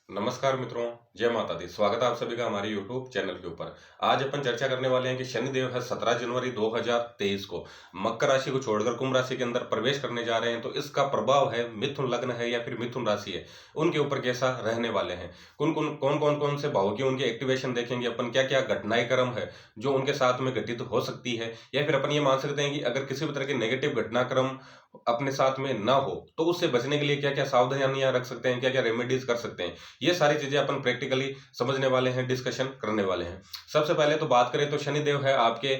नमस्कार मित्रों, जय माता दी। स्वागत है आप सभी का हमारे यूट्यूब चैनल के ऊपर। आज अपन चर्चा करने वाले हैं कि शनिदेव है 17 जनवरी 2023 को मकर राशि को छोड़कर कुंभ राशि के अंदर प्रवेश करने जा रहे हैं। तो इसका प्रभाव है, मिथुन लग्न है या फिर मिथुन राशि है, उनके ऊपर कैसा रहने वाले हैं। कौन से भावों की उनकी एक्टिवेशन देखेंगे अपन, क्या क्या घटनाएं क्रम है जो उनके साथ में घटित हो सकती है, या फिर अपन ये मान सकते हैं कि अगर किसी भी तरह के नेगेटिव घटनाक्रम अपने साथ में ना हो तो उससे बचने के लिए क्या क्या सावधानियां रख सकते हैं, क्या क्या रेमेडीज कर सकते हैं। ये सारी चीजें अपन प्रैक्टिकली समझने वाले हैं, डिस्कशन करने वाले हैं। सबसे पहले तो बात करें तो शनिदेव है आपके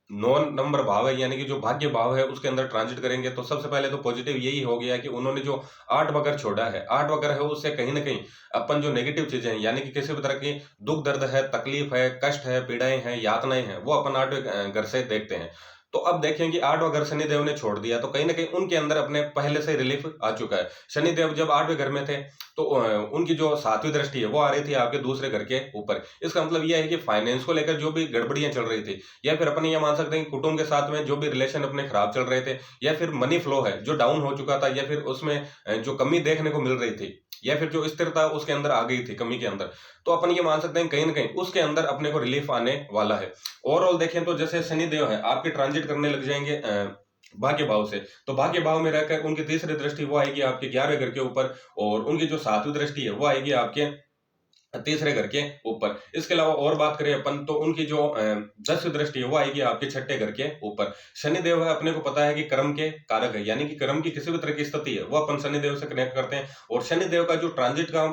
9 नंबर भाव है, यानी कि जो भाग्य भाव है उसके अंदर ट्रांजिट करेंगे। तो सबसे पहले तो पॉजिटिव यही हो गया कि उन्होंने जो 8 वक्र छोड़ा है, 8 वक्र है उससे कहीं ना कहीं अपन जो नेगेटिव चीजें हैं, यानी कि किसी भी तरह की दुख दर्द है, तकलीफ है, कष्ट है, पीड़ाएं हैं, यातनाएं हैं, वो अपन 8वें घर से देखते हैं। तो अब देखें कि 8वां घर शनिदेव ने छोड़ दिया तो कहीं ना कहीं उनके अंदर अपने पहले से रिलीफ आ चुका है। शनिदेव जब 8वें घर में थे तो उनकी जो 7वीं दृष्टि है वो आ रही थी आपके दूसरे घर के ऊपर। इसका मतलब यह है कि फाइनेंस को लेकर जो भी गड़बड़ियां चल रही थी, या फिर अपन ये मान सकते हैं कि कुटुंब के साथ में जो भी रिलेशन अपने खराब चल रहे थे, या फिर मनी फ्लो है जो डाउन हो चुका था, या फिर उसमें जो कमी देखने को मिल रही थी, या फिर जो स्थिरता उसके अंदर आ गई थी कमी के अंदर, तो अपन ये मान सकते हैं कहीं ना कहीं उसके अंदर अपने को रिलीफ आने वाला है। ओवरऑल देखें तो जैसे शनिदेव है आपके ट्रांजिट करने लग जाएंगे भाग्य भाव से, तो भाग्य भाव में रहकर उनकी तीसरी दृष्टि वो आएगी आपके 11वें घर के ऊपर, और उनकी जो 7वीं दृष्टि है वो आएगी आपके तीसरे घर के ऊपर। इसके अलावा और बात करें अपन तो उनकी जो 10वीं दृष्टि है वो आएगी आपके 6ठे घर के ऊपर। शनिदेव है अपने को पता है कि कर्म के कारक है, यानी कि कर्म की किसी भी तरह की स्थिति है वो अपन शनिदेव से कनेक्ट करते हैं। और शनिदेव का जो ट्रांजिट का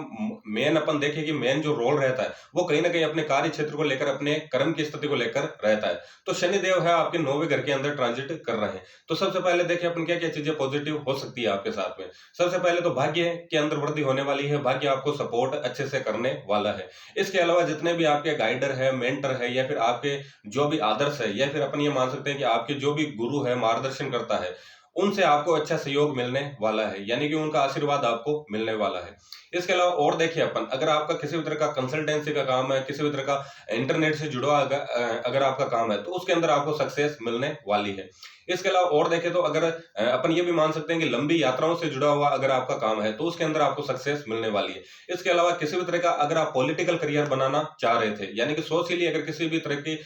मेन अपन देखें कि मेन जो रोल रहता है वो कहीं ना कहीं अपने कार्य क्षेत्र को लेकर, अपने कर्म की स्थिति को लेकर रहता है। तो शनिदेव है आपके 9वें घर के अंदर ट्रांजिट कर रहे हैं। तो सबसे पहले देखें अपन क्या क्या चीजें पॉजिटिव हो सकती है आपके साथ में। सबसे पहले तो भाग्य के अंदर वृद्धि होने वाली है, भाग्य आपको सपोर्ट अच्छे से करने वाला है। इसके अलावा जितने भी आपके गाइडर है, मेंटर है, या फिर आपके जो भी आदर्श है, या फिर अपन ये मान सकते हैं कि आपके जो भी गुरु है, मार्गदर्शन करता है, उनसे आपको अच्छा सहयोग मिलने वाला है, यानी कि उनका आशीर्वाद आपको मिलने वाला है। इसके अलावा और देखिए अपन, अगर आपका किसी भी तरह का कंसल्टेंसी का काम है, किसी भी तरह का इंटरनेट से जुड़ा अगर आपका काम है तो उसके अंदर आपको सक्सेस मिलने वाली है। इसके अलावा और देखें तो अगर अपन ये भी मान सकते हैं कि लंबी यात्राओं से जुड़ा हुआ अगर आपका काम है तो उसके अंदर आपको सक्सेस मिलने वाली है। इसके अलावा किसी भी तरह का अगर आप पॉलिटिकल करियर बनाना चाह रहे थे, यानी कि सोशली अगर किसी भी तरह की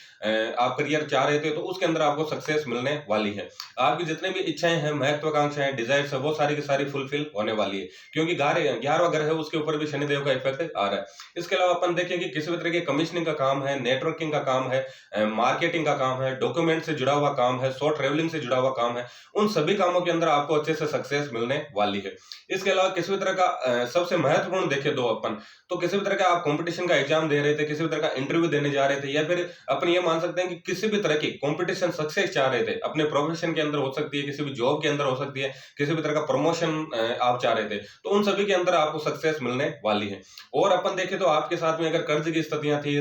आप करियर चाह रहे थे तो उसके अंदर आपको सक्सेस मिलने वाली है। आपकी जितने भी इच्छाएं हैं, महत्वाकांक्षाएं, डिजायर्स है, वो सारी की सारी फुलफिल होने वाली है, क्योंकि 11वां घर है उसके ऊपर भी शनिदेव का इफेक्ट आ रहा है। इसके अलावा अपन देखें कि किसी भी तरह की कमीशनिंग का काम है, नेटवर्किंग का काम है, मार्केटिंग का काम है, डॉक्यूमेंट से जुड़ा हुआ काम है, शॉर्ट ट्रेवलिंग से जुड़ा हुआ काम है, उन सभी कामों के अंदर आपको अच्छे से सक्सेस मिलने वाली है। इसके अलावा किसी भी तरह का सबसे महत्वपूर्ण देखें दो अपन, तो किसी भी तरह का आप कंपटीशन का एग्जाम दे रहे थे, किसी भी तरह का इंटरव्यू देने जा रहे थे, या फिर अपन ये मान सकते हैं कि किसी भी तरह की कंपटीशन सक्सेस चाह रहे थे, अपने प्रोफेशन के अंदर हो सकती है, किसी भी जॉब के अंदर हो सकती है, किसी भी तरह का प्रमोशन आप चाह रहे थे, तो उन सभी के अंदर आपको सक्सेस मिलने वाली है। और अपन देखें तो आपके साथ में अगर कर्ज की स्थितियां थी,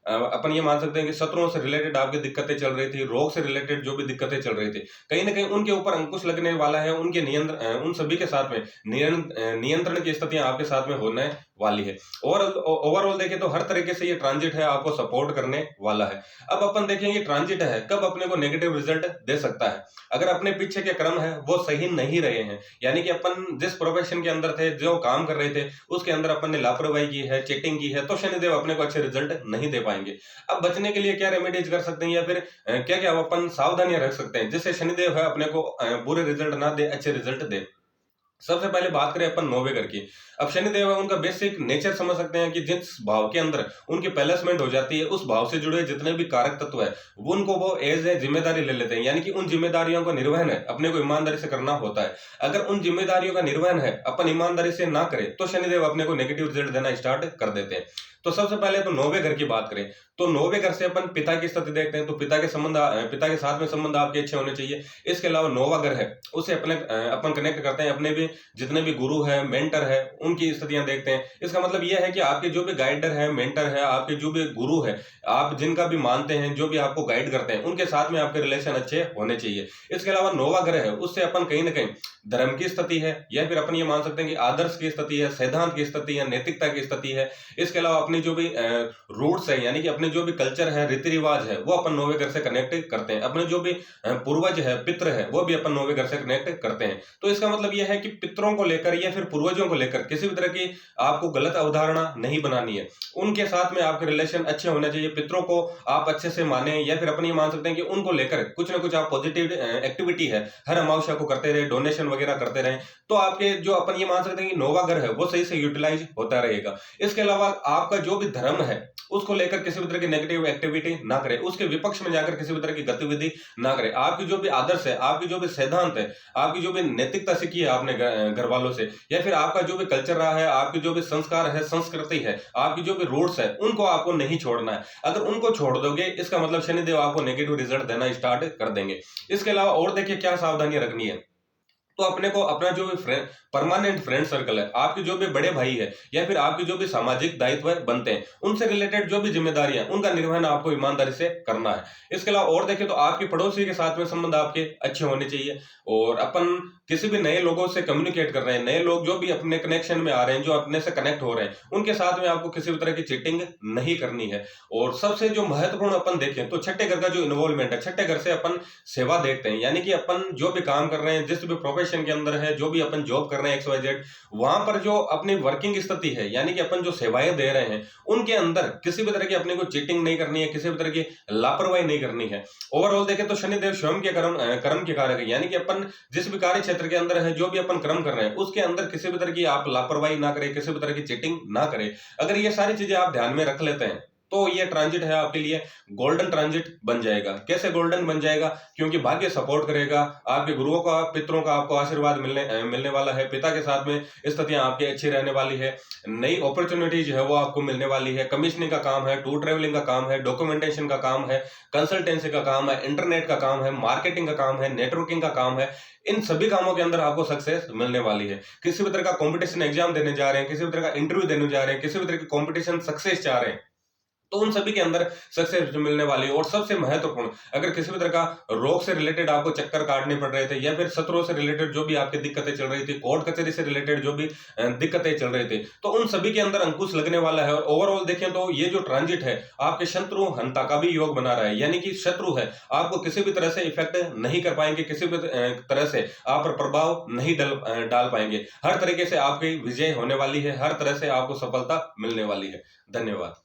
अपन ये मान सकते हैं कि शत्रुओं से रिलेटेड आपकी दिक्कतें चल रही थी, रोग से रिलेटेड जो भी दिक्कतें चल रही थी, कहीं ना कहीं उनके ऊपर अंकुश लगने वाला है। उनके नियंत्रण, उन सभी के साथ में नियंत्रण की स्थितियां आपके साथ में होने वाली है। और ओवरऑल देखें तो हर तरीके से ये ट्रांजिट है आपको सपोर्ट करने वाला है। अब अपन देखेंगे ट्रांजिट है कब अपने को नेगेटिव रिजल्ट दे सकता है, अगर अपने पीछे के क्रम है वो सही नहीं रहे हैं, यानी कि अपन जिस प्रोफेशन के अंदर थे, जो काम कर रहे थे, उसके अंदर अपन ने लापरवाही की है, चीटिंग की है, तो शनिदेव अपने को अच्छे रिजल्ट नहीं दे पाएंगे। अब बचने के लिए क्या रेमेडीज कर सकते हैं, या फिर क्या क्या अपन सावधानियां रख सकते हैं जिससे शनिदेव है अपने को बुरे रिजल्ट ना दे, अच्छे रिजल्ट दे। सबसे पहले बात करें अपन 9वें घर की। अब शनिदेव है उनका बेसिक नेचर समझ सकते हैं कि जिस भाव के अंदर उनकी प्लेसमेंट हो जाती है, उस भाव से जुड़े जितने भी कारक तत्व है वो उनको वो एज है जिम्मेदारी ले लेते हैं, यानी कि उन जिम्मेदारियों का निर्वहन है अपने को ईमानदारी से करना होता है। अगर उन जिम्मेदारियों का निर्वहन है अपन ईमानदारी से ना करें तो शनिदेव अपने को नेगेटिव रिजल्ट देना स्टार्ट कर देते हैं। तो सबसे पहले तो 9वें घर की बात करें तो 9वें घर से अपन पिता की स्थिति देखते हैं, तो पिता के साथ में संबंध आपके अच्छे होने चाहिए। इसके अलावा 9वां घर है उसे अपने अपन कनेक्ट करते हैं, अपने भी जितने भी गुरु है, मेंटर है, उनकी स्थितियां देखते हैं। इसका मतलब यह है कि आपके जो भी गाइडर है, मेंटर है, आपके जो भी गुरु है, आप जिनका भी मानते हैं, जो भी आपको गाइड करते हैं, उनके साथ में आपके रिलेशन अच्छे होने चाहिए। इसके अलावा 9वां घर है उससे अपन कहीं ना कहीं धर्म की स्थिति है, या फिर अपन ये मान सकते हैं कि आदर्श की स्थिति है, सिद्धांत की स्थिति है, नैतिकता की स्थिति है। इसके अलावा अपनी जो भी रूट्स है, यानी कि अपने जो भी कल्चर है, रीति रिवाज है, वो अपन 9वें घर से कनेक्ट करते हैं। अपने जो भी पूर्वज है, पितृ है, वो भी अपन 9वें घर से कनेक्ट करते हैं। तो इसका मतलब यह है कि पितरों को लेकर या फिर पूर्वजों को लेकर किसी भी तरह की आपको गलत अवधारणा नहीं बनानी है। उनके साथ में आपके रिलेशन अच्छे होने चाहिए। पितरों को आप अच्छे से माने या फिर अपन ये मान सकते हैं कि उनको लेकर कुछ ना कुछ आप पॉजिटिव एक्टिविटी है हर अमावस्या को करते रहे, डोनेशन वगैरह करते रहे, तो आपके जो अपन ये मान सकते हैं कि नोवा घर है वो सही से यूटिलाइज होता रहेगा। इसके अलावा आपका जो भी धर्म है उसको लेकर किसी भी तरह की नेगेटिव एक्टिविटी ना करें, उसके विपक्ष में जाकर किसी भी तरह की गतिविधि ना करें। आपकी जो भी आदर्श है, आपकी जो भी सिद्धांत है, आपकी जो भी नैतिकता सीखी है आपने घर वालों से, या फिर आपका जो भी कल्चर रहा है, आपकी जो भी संस्कार है, संस्कृति है, आपकी जो भी रूट्स है, उनको आपको नहीं छोड़ना है। अगर उनको छोड़ दोगे इसका मतलब शनिदेव आपको नेगेटिव रिजल्ट देना स्टार्ट कर देंगे। इसके अलावा और देखिए क्या सावधानी रखनी है, तो अपने को अपना जो भी परमानेंट फ्रेंड सर्कल है, आपके जो भी बड़े भाई है या फिर आपके जो भी सामाजिक दायित्व बनते हैं, उनसे रिलेटेड जो भी जिम्मेदारियां उनका निर्वहन आपको ईमानदारी से करना है। इसके अलावा और देखें तो आपके पड़ोसी के साथ में संबंध आपके अच्छे होने चाहिए, और अपन किसी भी नए लोगों से कम्युनिकेट कर रहे हैं, नए लोग जो भी अपने कनेक्शन में आ रहे हैं, जो अपने से कनेक्ट हो रहे हैं, उनके साथ में आपको किसी भी तरह की चीटिंग नहीं करनी है। और सबसे जो महत्वपूर्ण अपन देखें तो छठे घर का जो इन्वॉल्वमेंट है, छठे घर से अपन सेवा देखते हैं, यानी कि अपन जो भी काम कर रहे हैं, जिस भी प्रोफेशन के अंदर है, जो भी अपन जॉब कर रहे हैं XYZ, वहां पर जो अपनी वर्किंग स्थिति है, यानी कि अपन जो सेवाएं दे रहे हैं, उनके अंदर किसी भी तरह की अपने को चीटिंग नहीं करनी है, किसी भी तरह की लापरवाही नहीं करनी है। ओवरऑल देखें तो शनिदेव स्वयं के कर्म के कारक है, यानी कि अपन जिस भी कार्य क्षेत्र के अंदर है, जो भी अपन कर्म कर रहे हैं, उसके अंदर किसी भी तरह की आप लापरवाही ना करें, किसी भी तरह की चीटिंग ना करें। अगर ये सारी चीजें आप ध्यान में रख लेते हैं तो ये ट्रांजिट है आपके लिए गोल्डन ट्रांजिट बन जाएगा। कैसे गोल्डन बन जाएगा? क्योंकि भाग्य सपोर्ट करेगा, आपके गुरुओं का, पितरों का आपको आशीर्वाद मिलने वाला है, पिता के साथ में स्थितियां आपकी अच्छी रहने वाली है, नई अपॉर्चुनिटीज है वो आपको मिलने वाली है, कमीशनिंग का काम है, टूर ट्रेवलिंग का काम है, डॉक्यूमेंटेशन का काम है, कंसल्टेंसी का काम है, इंटरनेट का काम है, मार्केटिंग का काम है, नेटवर्किंग का काम है, इन सभी कामों के अंदर आपको सक्सेस मिलने वाली है। किसी भी तरह का कंपटीशन एग्जाम देने जा रहे हैं, किसी भी तरह का इंटरव्यू देने जा रहे हैं, किसी भी तरह की कंपटीशन सक्सेस चाह रहे हैं, तो उन सभी के अंदर सक्सेस मिलने वाली है। और सबसे महत्वपूर्ण, अगर किसी भी तरह का रोग से रिलेटेड आपको चक्कर काटने पड़ रहे थे, या फिर शत्रुओं से रिलेटेड जो भी आपकी दिक्कतें चल रही थी, कोर्ट कचहरी से रिलेटेड जो भी दिक्कतें चल रही थी, तो उन सभी के अंदर अंकुश लगने वाला है। और ओवरऑल देखें तो ये जो ट्रांजिट है आपके शत्रु हंता का भी योग बना रहा है, यानी कि शत्रु है आपको किसी भी तरह से इफेक्ट नहीं कर पाएंगे, किसी भी तरह से आप पर प्रभाव नहीं डाल पाएंगे। हर तरीके से आपकी विजय होने वाली है, हर तरह से आपको सफलता मिलने वाली है। धन्यवाद।